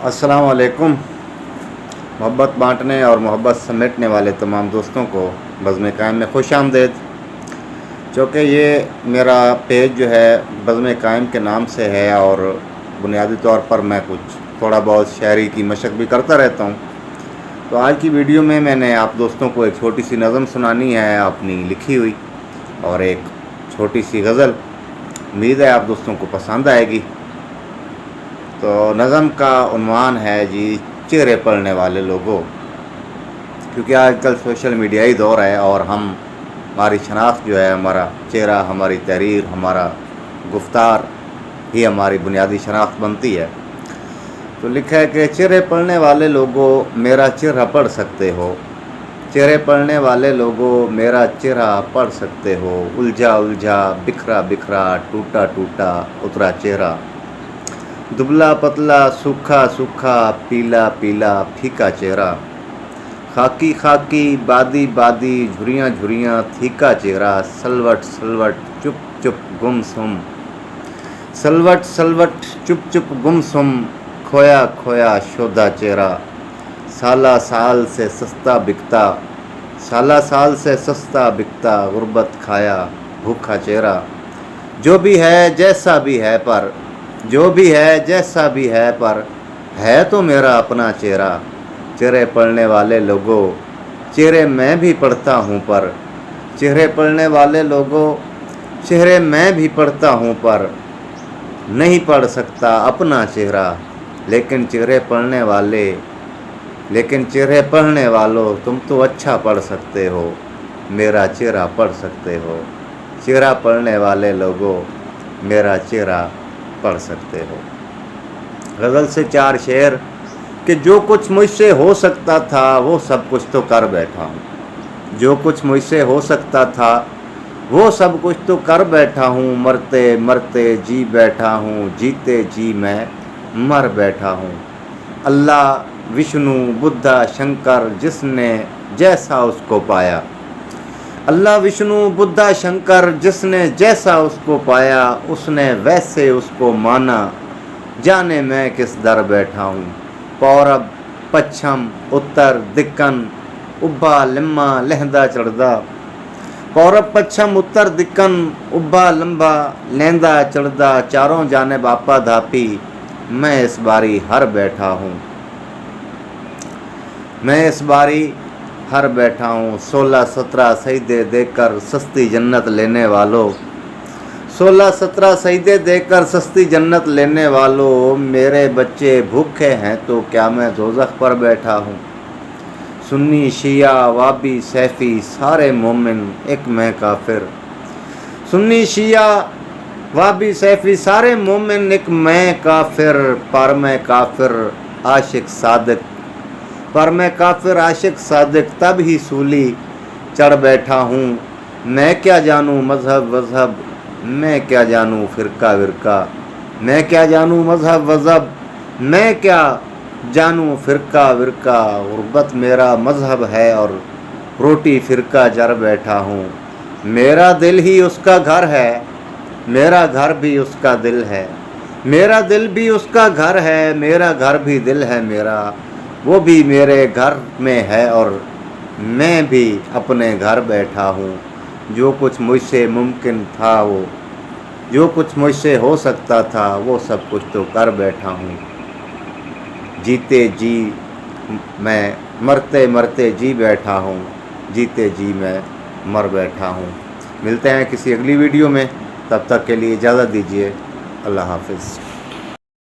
अस्सलाम वालेकुम। मोहब्बत बांटने और मोहब्बत समेटने वाले तमाम दोस्तों को बज़्म कायम में खुश आमदेद। चूँकि ये मेरा पेज जो है बज़्म कायम के नाम से है और बुनियादी तौर पर मैं कुछ थोड़ा बहुत शायरी की मशक भी करता रहता हूँ, तो आज की वीडियो में मैंने आप दोस्तों को एक छोटी सी नज़म सुनानी है अपनी लिखी हुई, और एक छोटी सी गज़ल। उम्मीद है आप दोस्तों को पसंद आएगी। तो नज़म का उन्वान है जी, चेहरे पढ़ने वाले लोगों। क्योंकि आजकल सोशल मीडिया ही दौर है और हमारी शनाख्त जो है, हमारा चेहरा, हमारी तहरीर, हमारा गुफ्तार ही हमारी बुनियादी शनाख्त बनती है। तो लिखा है कि चेहरे पढ़ने वाले लोगों मेरा चेहरा पढ़ सकते हो, चेहरे पढ़ने वाले लोगों मेरा चेहरा पढ़ सकते हो। उलझा उलझा, बिखरा बिखरा, टूटा टूटा उतरा चेहरा, दुबला पतला, सूखा सूखा, पीला पीला, फीका चेहरा, खाकी खाकी, बादी बादी, झुरियाँ झुरियाँ, फीका चेहरा, सलवट सलवट, चुप चुप गुमसुम, सलवट सलवट, चुप चुप गुमसुम, खोया खोया शोधा चेहरा, साला साल से सस्ता बिकता, साला साल से सस्ता बिकता, गुर्बत खाया भूखा चेहरा। जो भी है जैसा भी है, पर जो भी है जैसा भी है, पर है तो मेरा अपना चेहरा। चेहरे पढ़ने वाले लोगों, चेहरे मैं भी पढ़ता हूँ, पर चेहरे पढ़ने वाले लोगों, चेहरे मैं भी पढ़ता हूँ, पर नहीं पढ़ सकता अपना चेहरा। लेकिन चेहरे पढ़ने वालों, तुम तो अच्छा पढ़ सकते हो, मेरा चेहरा पढ़ सकते हो। चेहरा पढ़ने वाले लोगों, मेरा चेहरा पढ़ सकते हो। गज़ल से 4 शेर कि जो कुछ मुझसे हो सकता था वो सब कुछ तो कर बैठा हूँ, जो कुछ मुझसे हो सकता था वो सब कुछ तो कर बैठा हूँ। मरते मरते जी बैठा हूँ, जीते जी मैं मर बैठा हूँ। अल्लाह विष्णु बुद्धा शंकर जिसने जैसा उसको पाया, अल्लाह विष्णु बुद्धा शंकर जिसने जैसा उसको पाया, उसने वैसे उसको माना, जाने मैं किस दर बैठा हूँ। पौरब पच्छम उत्तर दिक्कन, उब्बा लिम्मा लहंदा चढ़दा, पौरब पच्छम उत्तर दिक्कन, उब्बा लंबा लहंदा चढ़दा, चारों जानिब आपा धापी, मैं इस बारी हर बैठा हूँ, मैं इस बारी हर बैठा हूँ। 16-17 सजदे देकर सस्ती जन्नत लेने वालों, 16-17 सजदे देकर सस्ती जन्नत लेने वालों, मेरे बच्चे भूखे हैं तो क्या मैं दोज़ख पर बैठा हूँ। सुन्नी शिया वाबी सैफ़ी सारे मोमिन एक मैं काफिर, सुन्नी शिया वाबी सैफ़ी सारे मोमिन एक मैं काफिर, पर मैं काफिर आशिक सादिक, पर मैं काफिर आशिक सादिक तब ही सूली चढ़ बैठा हूँ। मैं क्या जानूँ मज़हब वज़हब, मैं क्या जानूँ फ़िरका विरका, मैं क्या जानूँ मज़हब वज़हब, मैं क्या जानूँ फ़िरका विरका। गुर्बत मेरा मज़हब है और रोटी फ़िरका जर बैठा हूँ। मेरा दिल ही उसका घर है, मेरा घर भी उसका दिल है, मेरा दिल भी उसका घर है, मेरा घर भी दिल है मेरा, वो भी मेरे घर में है और मैं भी अपने घर बैठा हूँ। जो कुछ मुझसे मुमकिन था वो, जो कुछ मुझसे हो सकता था वो सब कुछ तो कर बैठा हूँ। जीते जी मैं, मरते मरते जी बैठा हूँ, जीते जी मैं मर बैठा हूँ। मिलते हैं किसी अगली वीडियो में, तब तक के लिए इजाज़त दीजिए। अल्लाह हाफ़िज़।